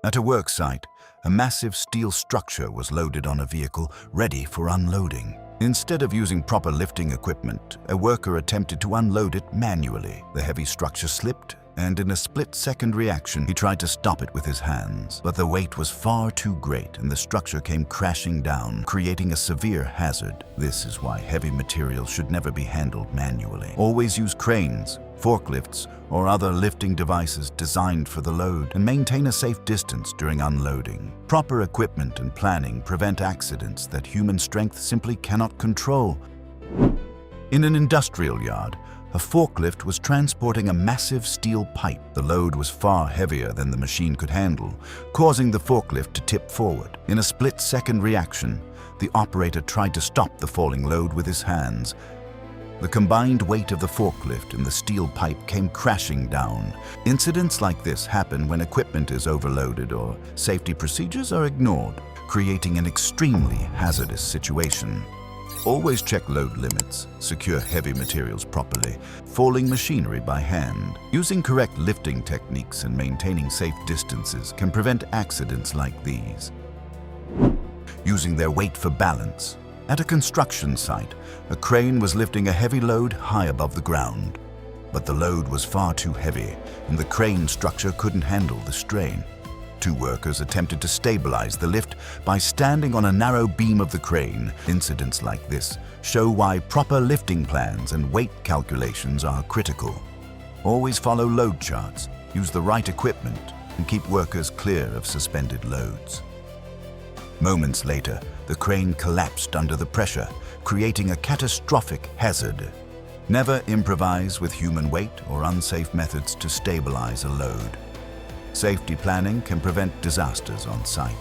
At a work site, a massive steel structure was loaded on a vehicle ready for unloading. Instead of using proper lifting equipment, a worker attempted to unload it manually. The heavy structure slipped, and in a split-second reaction, he tried to stop it with his hands. But the weight was far too great, and the structure came crashing down, creating a severe hazard. This is why heavy materials should never be handled manually. Always use cranes, forklifts, or other lifting devices designed for the load, and maintain a safe distance during unloading. Proper equipment and planning prevent accidents that human strength simply cannot control. In an industrial yard, a forklift was transporting a massive steel pipe. The load was far heavier than the machine could handle, causing the forklift to tip forward. In a split-second reaction, the operator tried to stop the falling load with his hands. The combined weight of the forklift and the steel pipe came crashing down. Incidents like this happen when equipment is overloaded or safety procedures are ignored, creating an extremely hazardous situation. Always check load limits, secure heavy materials properly, falling machinery by hand. Using correct lifting techniques and maintaining safe distances can prevent accidents like these. Using their weight for balance. At a construction site, a crane was lifting a heavy load high above the ground. But the load was far too heavy, and the crane structure couldn't handle the strain. Two workers attempted to stabilize the lift by standing on a narrow beam of the crane. Incidents like this show why proper lifting plans and weight calculations are critical. Always follow load charts, use the right equipment, and keep workers clear of suspended loads. Moments later, the crane collapsed under the pressure, creating a catastrophic hazard. Never improvise with human weight or unsafe methods to stabilize a load. Safety planning can prevent disasters on site.